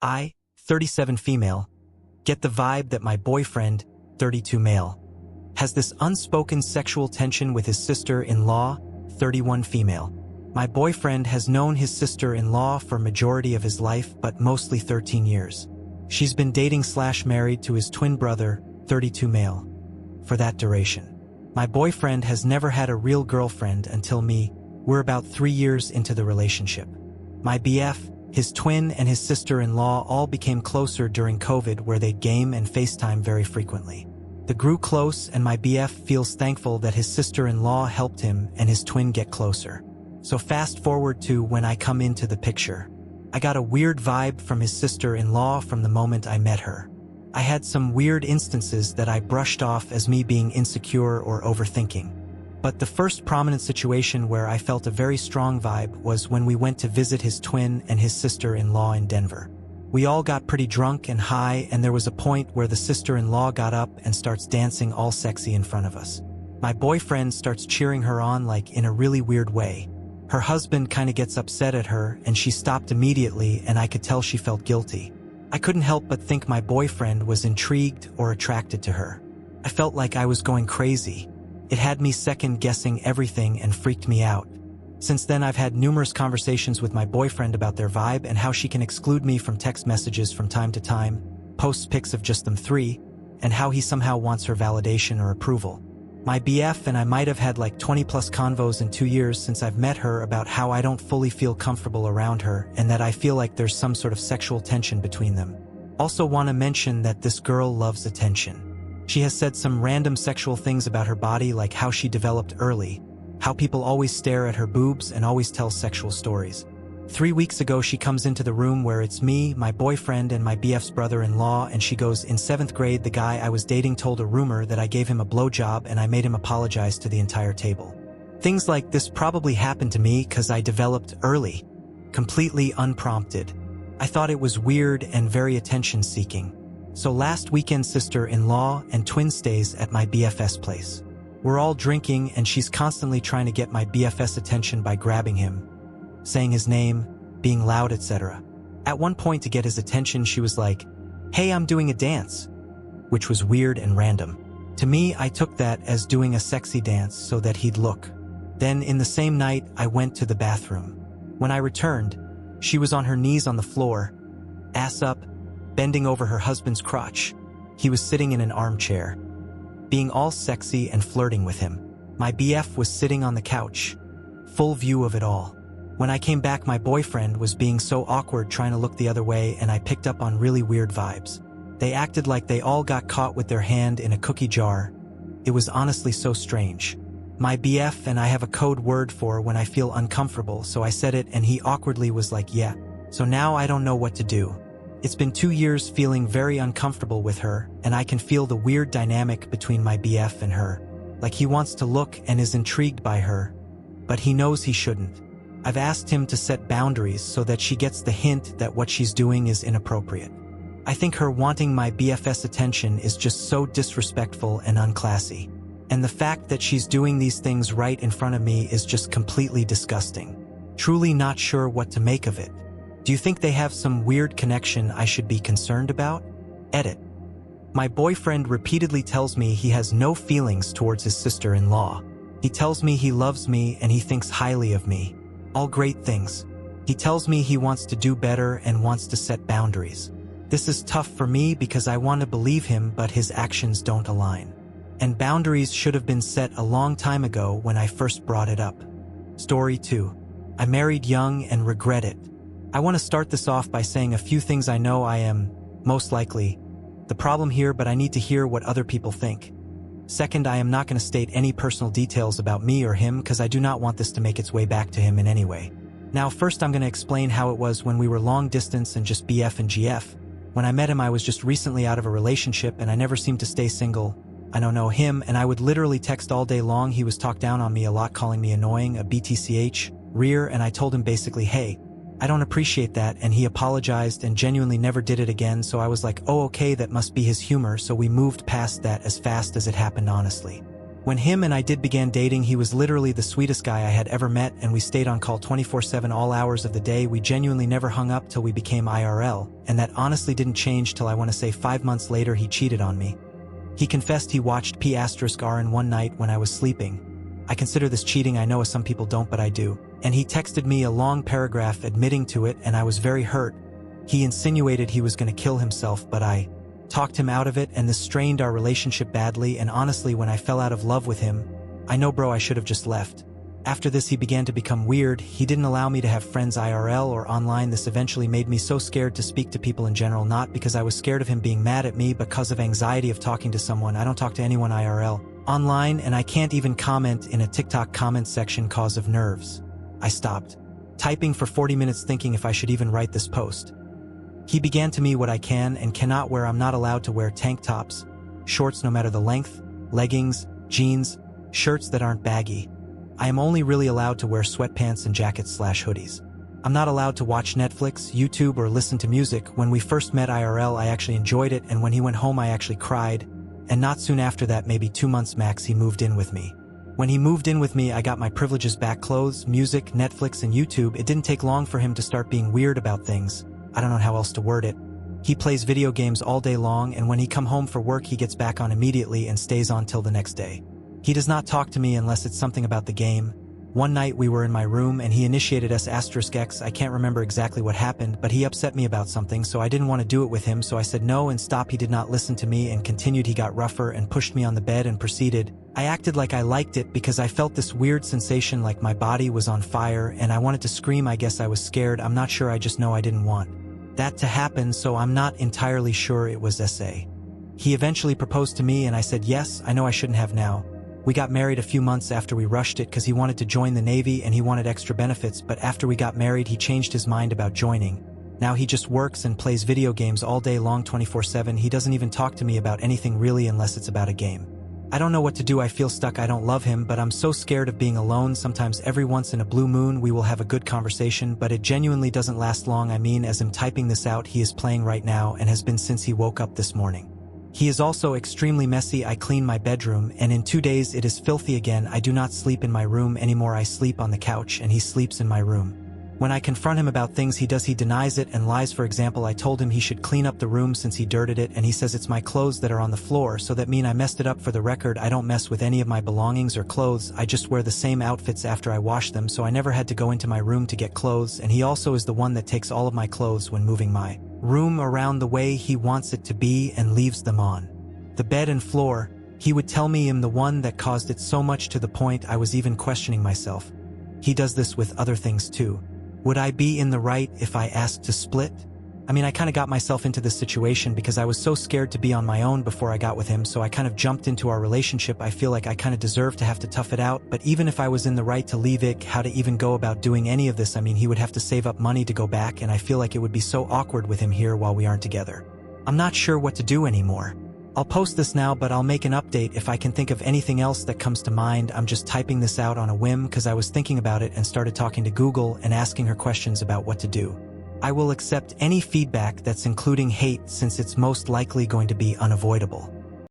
I, 37 female, get the vibe that my boyfriend, 32 male, has this unspoken sexual tension with his sister-in-law, 31 female. My boyfriend has known his sister-in-law for majority of his life, but mostly 13 years. She's been dating/married to his twin brother, 32 male, for that duration. My boyfriend has never had a real girlfriend until me. We're about 3 years into the relationship. My BF, his twin, and his sister-in-law all became closer during COVID, where they'd game and FaceTime very frequently. They grew close, and my BF feels thankful that his sister-in-law helped him and his twin get closer. So fast forward to when I come into the picture. I got a weird vibe from his sister-in-law from the moment I met her. I had some weird instances that I brushed off as me being insecure or overthinking. But the first prominent situation where I felt a very strong vibe was when we went to visit his twin and his sister-in-law in Denver. We all got pretty drunk and high, and there was a point where the sister-in-law got up and starts dancing all sexy in front of us. My boyfriend starts cheering her on, like in a really weird way. Her husband kinda gets upset at her, and she stopped immediately, and I could tell she felt guilty. I couldn't help but think my boyfriend was intrigued or attracted to her. I felt like I was going crazy. It had me second-guessing everything and freaked me out. Since then, I've had numerous conversations with my boyfriend about their vibe and how she can exclude me from text messages from time to time, posts pics of just them three, and how he somehow wants her validation or approval. My BF and I might have had like 20+ convos in 2 years since I've met her about how I don't fully feel comfortable around her and that I feel like there's some sort of sexual tension between them. Also want to mention that this girl loves attention. She has said some random sexual things about her body, like how she developed early, how people always stare at her boobs and always tell sexual stories. 3 weeks ago, she comes into the room where it's me, my boyfriend, and my BF's brother-in-law, and she goes, "In 7th grade, the guy I was dating told a rumor that I gave him a blowjob and I made him apologize to the entire table." Things like this probably happened to me because I developed early, completely unprompted. I thought it was weird and very attention-seeking. So last weekend, sister-in-law and twin stays at my BF's place. We're all drinking, and she's constantly trying to get my BF's attention by grabbing him, saying his name, being loud, etc. At one point, to get his attention, she was like, "Hey, I'm doing a dance," which was weird and random. To me, I took that as doing a sexy dance so that he'd look. Then, in the same night, I went to the bathroom. When I returned, she was on her knees on the floor, ass up, bending over her husband's crotch. He was sitting in an armchair, being all sexy and flirting with him. My BF was sitting on the couch, full view of it all. When I came back, my boyfriend was being so awkward trying to look the other way, and I picked up on really weird vibes. They acted like they all got caught with their hand in a cookie jar. It was honestly so strange. My BF and I have a code word for when I feel uncomfortable, so I said it and he awkwardly was like, "Yeah." So now I don't know what to do. It's been 2 years feeling very uncomfortable with her, and I can feel the weird dynamic between my BF and her. Like he wants to look and is intrigued by her, but he knows he shouldn't. I've asked him to set boundaries so that she gets the hint that what she's doing is inappropriate. I think her wanting my BF's attention is just so disrespectful and unclassy. And the fact that she's doing these things right in front of me is just completely disgusting. Truly not sure what to make of it. Do you think they have some weird connection I should be concerned about? Edit. My boyfriend repeatedly tells me he has no feelings towards his sister-in-law. He tells me he loves me and he thinks highly of me. All great things. He tells me he wants to do better and wants to set boundaries. This is tough for me because I want to believe him, but his actions don't align. And boundaries should have been set a long time ago when I first brought it up. Story 2. I married young and regret it. I want to start this off by saying a few things I know I am, most likely, the problem here, but I need to hear what other people think. Second, I am not going to state any personal details about me or him because I do not want this to make its way back to him in any way. Now, first I'm going to explain how it was when we were long distance and just BF and GF. When I met him, I was just recently out of a relationship and I never seemed to stay single. I don't know him, and I would literally text all day long. He was talked down on me a lot, calling me annoying, a BTCH, rear, and I told him basically, "Hey, I don't appreciate that," and he apologized and genuinely never did it again, so I was like, oh okay, that must be his humor, so we moved past that as fast as it happened, honestly. When him and I began dating, he was literally the sweetest guy I had ever met, and we stayed on call 24/7 all hours of the day. We genuinely never hung up till we became IRL, and that honestly didn't change till I want to say 5 months later he cheated on me. He confessed he watched p*rn one night when I was sleeping. I consider this cheating. I know some people don't, but I do. And he texted me a long paragraph admitting to it, and I was very hurt. He insinuated he was going to kill himself, but I talked him out of it, and this strained our relationship badly. And honestly, when I fell out of love with him, I know, bro, I should have just left. After this, he began to become weird. He didn't allow me to have friends IRL or online. This eventually made me so scared to speak to people in general, not because I was scared of him being mad at me, but because of anxiety of talking to someone. I don't talk to anyone IRL online, and I can't even comment in a TikTok comment section cause of nerves. I stopped typing for 40 minutes thinking if I should even write this post. He began to me what I can and cannot wear. I'm not allowed to wear tank tops, shorts no matter the length, leggings, jeans, shirts that aren't baggy. I am only really allowed to wear sweatpants and jackets/hoodies. I'm not allowed to watch Netflix, YouTube, or listen to music. When we first met IRL, I actually enjoyed it, and when he went home I actually cried. And not soon after that, maybe 2 months max, he moved in with me. When he moved in with me, I got my privileges back: clothes, music, Netflix, and YouTube. It didn't take long for him to start being weird about things. I don't know how else to word it. He plays video games all day long, and when he come home for work he gets back on immediately and stays on till the next day. He does not talk to me unless it's something about the game. One night we were in my room and he initiated s3xual. I can't remember exactly what happened, but he upset me about something, so I didn't want to do it with him, so I said no and stop. He did not listen to me and continued. He got rougher and pushed me on the bed and proceeded. I acted like I liked it because I felt this weird sensation like my body was on fire, and I wanted to scream. I guess I was scared. I'm not sure. I just know I didn't want that to happen, so I'm not entirely sure it was SA. He eventually proposed to me and I said yes. I know I shouldn't have now. We got married a few months after we rushed it because he wanted to join the Navy and he wanted extra benefits, but after we got married he changed his mind about joining. Now he just works and plays video games all day long 24/7. He doesn't even talk to me about anything really unless it's about a game. I don't know what to do. I feel stuck. I don't love him, but I'm so scared of being alone. Sometimes every once in a blue moon we will have a good conversation, but it genuinely doesn't last long. I mean, as I'm typing this out, he is playing right now and has been since he woke up this morning. He is also extremely messy. I clean my bedroom, and in 2 days it is filthy again. I do not sleep in my room anymore. I sleep on the couch and he sleeps in my room. When I confront him about things he denies it and lies. For example, I told him he should clean up the room since he dirtied it, and he says it's my clothes that are on the floor, so that mean I messed it up. For the record, I don't mess with any of my belongings or clothes. I just wear the same outfits after I wash them, so I never had to go into my room to get clothes, and he also is the one that takes all of my clothes when moving my room around the way he wants it to be and leaves them on the bed and floor. He would tell me I'm the one that caused it, so much to the point I was even questioning myself. He does this with other things too. Would I be in the right if I asked to split? I mean, I kind of got myself into this situation because I was so scared to be on my own before I got with him, so I kind of jumped into our relationship. I feel like I kind of deserve to have to tough it out, but even if I was in the right to leave it, how to even go about doing any of this? I mean, he would have to save up money to go back, and I feel like it would be so awkward with him here while we aren't together. I'm not sure what to do anymore. I'll post this now, but I'll make an update if I can think of anything else that comes to mind. I'm just typing this out on a whim because I was thinking about it and started talking to Google and asking her questions about what to do. I will accept any feedback that's including hate since it's most likely going to be unavoidable.